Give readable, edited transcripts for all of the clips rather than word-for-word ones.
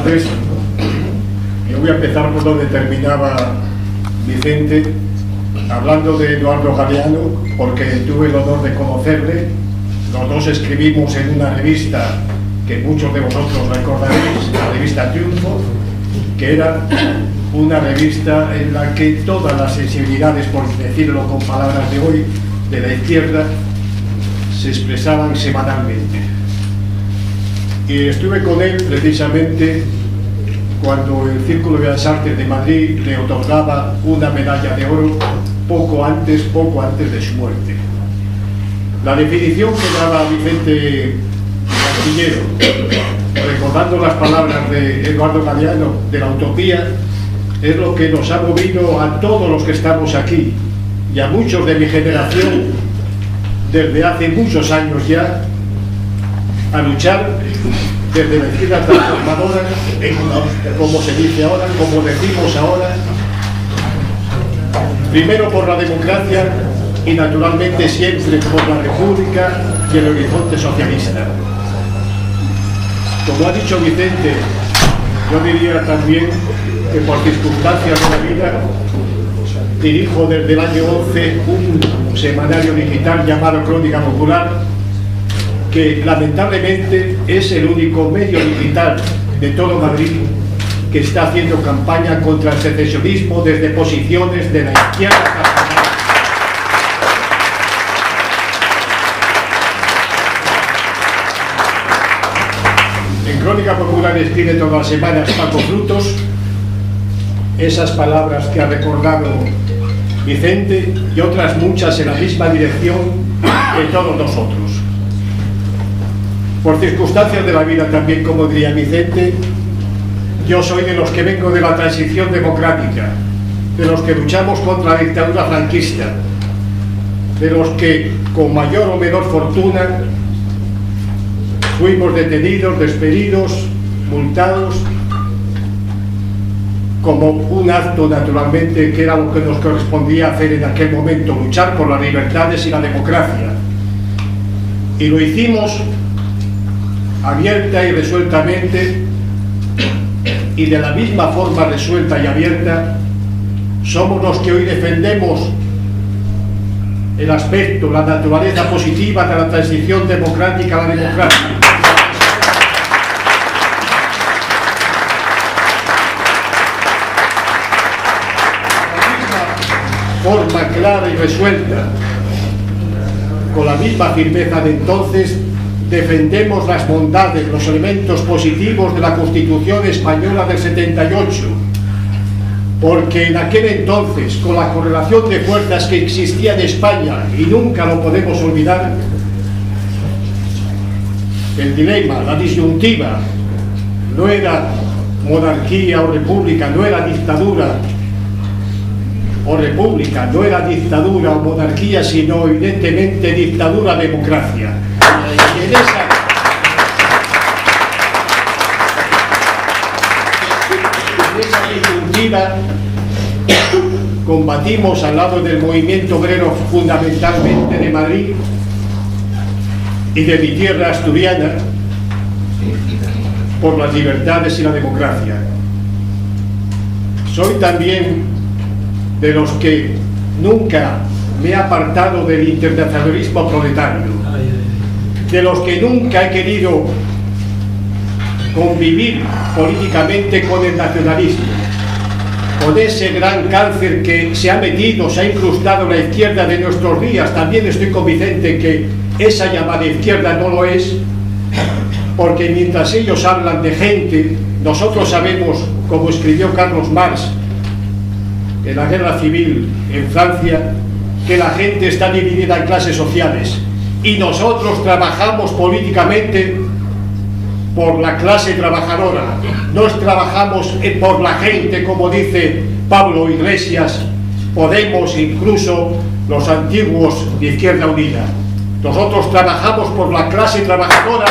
tardes. Yo voy a empezar por donde terminaba Vicente, hablando de Eduardo Galeano, porque tuve el honor de conocerle. Los dos escribimos en una revista que muchos de vosotros recordaréis, la revista Triunfo, que era una revista en la que todas las sensibilidades, por decirlo con palabras de hoy, de la izquierda, se expresaban semanalmente. Y estuve con él precisamente cuando el Círculo de Bellas Artes de Madrid le otorgaba una medalla de oro poco antes de su muerte. La definición que daba Vicente Castillero, recordando las palabras de Eduardo Galeano de la utopía, es lo que nos ha movido a todos los que estamos aquí y a muchos de mi generación desde hace muchos años ya, a luchar desde la izquierda transformadora, como se dice ahora, como decimos ahora, primero por la democracia y naturalmente siempre por la república y el horizonte socialista. Como ha dicho Vicente, yo diría también que por circunstancias de la vida dirijo desde el año 11 un semanario digital llamado Crónica Popular, que lamentablemente es el único medio digital de todo Madrid que está haciendo campaña contra el secesionismo desde posiciones de la izquierda. En Crónica Popular escribe todas las semanas Paco Frutos esas palabras que ha recordado Vicente y otras muchas en la misma dirección que todos nosotros. Por circunstancias de la vida también, como diría Vicente, yo soy de los que vengo de la transición democrática, de los que luchamos contra la dictadura franquista, de los que con mayor o menor fortuna fuimos detenidos, despedidos, multados, como un acto naturalmente que era lo que nos correspondía hacer en aquel momento, luchar por las libertades y la democracia. Y lo hicimos abierta y resueltamente, y de la misma forma resuelta y abierta somos los que hoy defendemos el aspecto, la naturaleza positiva de la transición democrática a la democracia. Forma clara y resuelta, con la misma firmeza de entonces, defendemos las bondades, los elementos positivos de la Constitución Española del 78, porque en aquel entonces, con la correlación de fuerzas que existía en España, y nunca lo podemos olvidar, el dilema, la disyuntiva, no era monarquía o república, no era dictadura o república, no era dictadura o monarquía, sino evidentemente dictadura-democracia. Y en esa disyuntiva combatimos al lado del movimiento obrero fundamentalmente de Madrid y de mi tierra asturiana por las libertades y la democracia. Soy también de los que nunca me he apartado del internacionalismo proletario, de los que nunca he querido convivir políticamente con el nacionalismo, con ese gran cáncer que se ha metido, se ha incrustado en la izquierda de nuestros días. También estoy con Vicente que esa llamada izquierda no lo es, porque mientras ellos hablan de gente, nosotros sabemos, como escribió Carlos Marx en la guerra civil en Francia, que la gente está dividida en clases sociales, y nosotros trabajamos políticamente por la clase trabajadora. Nos trabajamos por la gente, como dice Pablo Iglesias, Podemos, incluso los antiguos de Izquierda Unida. Nosotros trabajamos por la clase trabajadora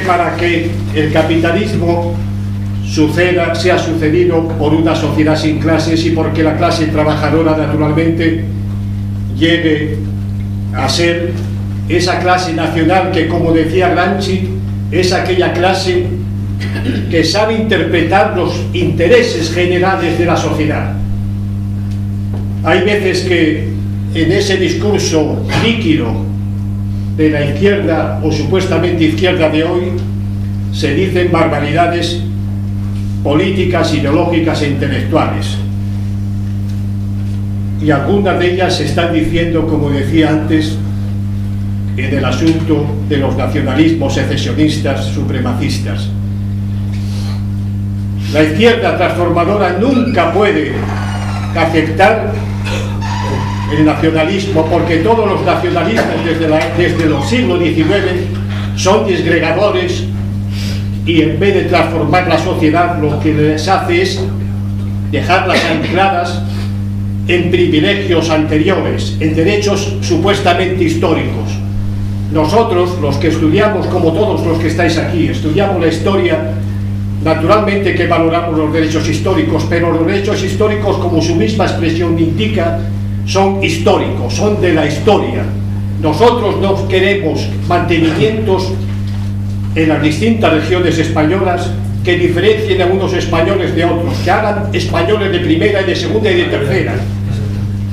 para que el capitalismo sea sucedido por una sociedad sin clases, y porque la clase trabajadora naturalmente lleve a ser esa clase nacional que, como decía Gramsci, es aquella clase que sabe interpretar los intereses generales de la sociedad. Hay veces que en ese discurso líquido de la izquierda o supuestamente izquierda de hoy se dicen barbaridades políticas, ideológicas e intelectuales, y algunas de ellas se están diciendo, como decía antes, en el asunto de los nacionalismos secesionistas supremacistas. La izquierda transformadora nunca puede aceptar el nacionalismo, porque todos los nacionalistas desde los siglos XIX son disgregadores, y en vez de transformar la sociedad lo que les hace es dejarlas ancladas en privilegios anteriores, en derechos supuestamente históricos. Nosotros, los que estudiamos, como todos los que estáis aquí, estudiamos la historia, naturalmente que valoramos los derechos históricos, pero los derechos históricos, como su misma expresión indica, son históricos, son de la historia. Nosotros no queremos mantenimientos en las distintas regiones españolas que diferencien a unos españoles de otros, que hagan españoles de primera y de segunda y de tercera.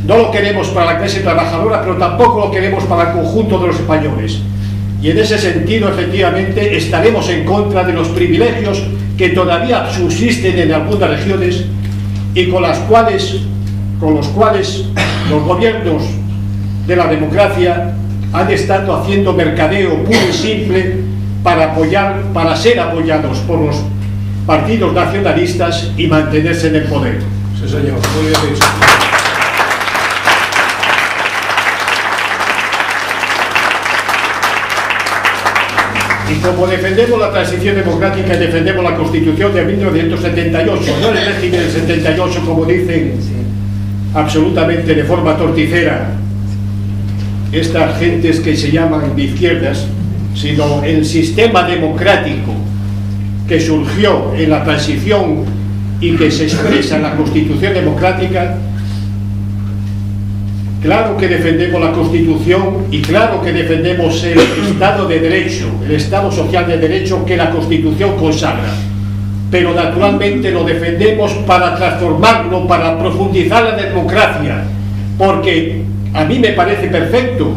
No lo queremos para la clase trabajadora, pero tampoco lo queremos para el conjunto de los españoles. Y en ese sentido, efectivamente, estaremos en contra de los privilegios que todavía subsisten en algunas regiones y con los cuales los gobiernos de la democracia han estado haciendo mercadeo puro y simple para ser apoyados por los partidos nacionalistas y mantenerse en el poder. Sí, señor. Muy bien dicho. Y como defendemos la transición democrática y defendemos la Constitución de 1978, no el régimen del 78, como dicen absolutamente de forma torticera estas gentes que se llaman de izquierdas, sino el sistema democrático que surgió en la transición y que se expresa en la Constitución democrática. Claro que defendemos la Constitución y claro que defendemos el Estado de Derecho, el Estado social de Derecho que la Constitución consagra, pero naturalmente lo defendemos para transformarlo, para profundizar la democracia, porque a mí me parece perfecto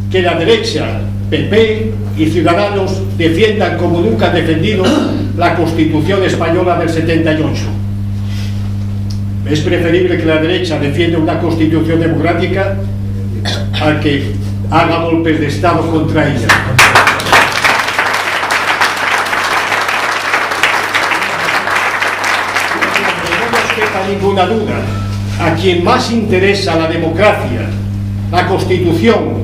que la derecha, PP y Ciudadanos, defiendan como nunca han defendido la Constitución española del 78. Es preferible que la derecha defienda una Constitución democrática a que haga golpes de Estado contra ella. No nos quepa ninguna duda, a quien más interesa la democracia, la Constitución,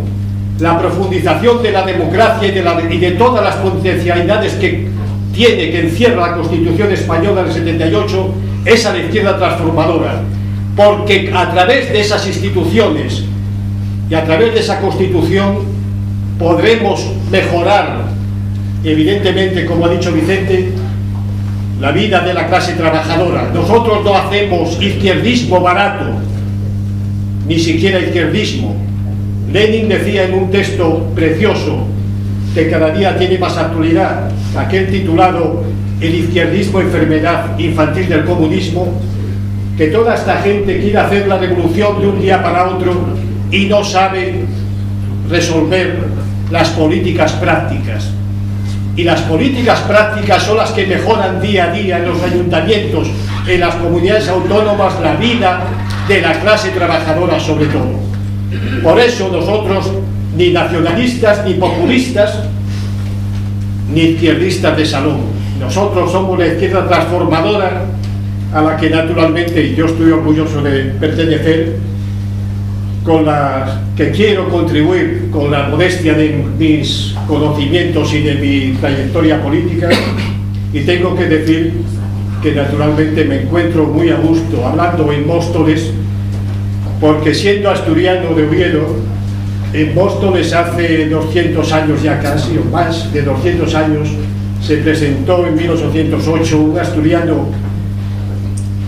la profundización de la democracia y de todas las potencialidades que tiene, que encierra la Constitución española del 78, es a la izquierda transformadora, porque a través de esas instituciones y a través de esa Constitución podremos mejorar, evidentemente, como ha dicho Vicente, la vida de la clase trabajadora. Nosotros no hacemos izquierdismo barato, ni siquiera izquierdismo. Lenin decía en un texto precioso que cada día tiene más actualidad, aquel titulado El izquierdismo, enfermedad infantil del comunismo, que toda esta gente quiere hacer la revolución de un día para otro y no sabe resolver las políticas prácticas. Y las políticas prácticas son las que mejoran día a día en los ayuntamientos, en las comunidades autónomas, la vida de la clase trabajadora sobre todo. Por eso nosotros, ni nacionalistas, ni populistas, ni izquierdistas de salón, nosotros somos la izquierda transformadora a la que naturalmente yo estoy orgulloso de pertenecer, con la que quiero contribuir con la modestia de mis conocimientos y de mi trayectoria política. Y tengo que decir que naturalmente me encuentro muy a gusto hablando en Móstoles, porque siendo asturiano de Oviedo, en Móstoles hace 200 años ya casi, o más de 200 años, se presentó en 1808 un asturiano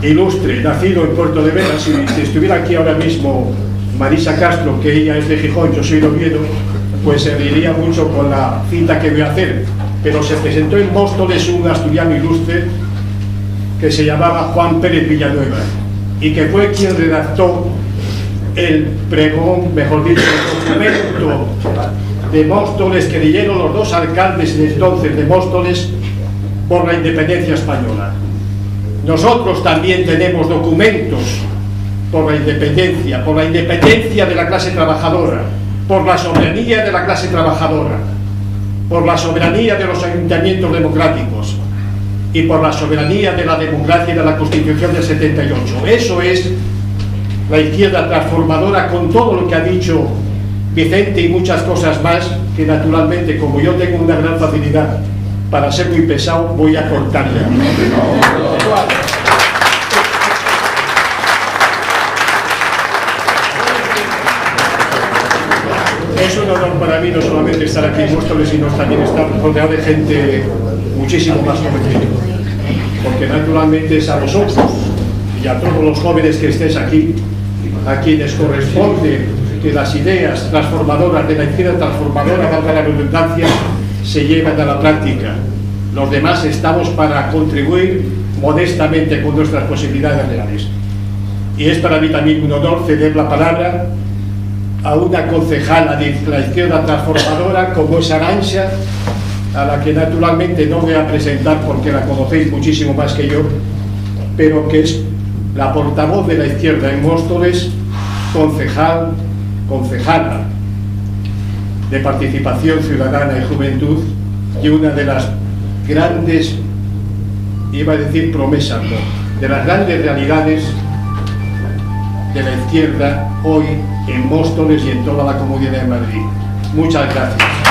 ilustre, nacido en Puerto de Vera. Si estuviera aquí ahora mismo Marisa Castro, que ella es de Gijón, yo soy de Oviedo, pues se reiría mucho con la cita que voy a hacer, pero se presentó en Móstoles un asturiano ilustre que se llamaba Juan Pérez Villanueva y que fue quien redactó el pregón, mejor dicho, el documento de Móstoles que leyeron los dos alcaldes de entonces de Móstoles por la independencia española. Nosotros también tenemos documentos por la independencia de la clase trabajadora, por la soberanía de la clase trabajadora, por la soberanía de los ayuntamientos democráticos y por la soberanía de la democracia y de la Constitución del 78. Eso es la izquierda transformadora, con todo lo que ha dicho Vicente y muchas cosas más, que naturalmente, como yo tengo una gran facilidad para ser muy pesado, voy a cortar ya. Es un honor para mí no solamente estar aquí en Móstoles, sino también estar rodeado de gente muchísimo más joven que yo, porque naturalmente es a vosotros y a todos los jóvenes que estéis aquí a quienes corresponde que las ideas transformadoras de la izquierda transformadora, valga la redundancia, se llevan a la práctica. Los demás estamos para contribuir modestamente con nuestras posibilidades reales. Y es para mí también un honor ceder la palabra a una concejala de la izquierda transformadora como es Arantxa, a la que naturalmente no voy a presentar porque la conocéis muchísimo más que yo, pero que es la portavoz de la izquierda en Móstoles, concejala de Participación Ciudadana y Juventud, y una de las grandes, iba a decir promesas, no, de las grandes realidades de la izquierda hoy en Móstoles y en toda la Comunidad de Madrid. Muchas gracias.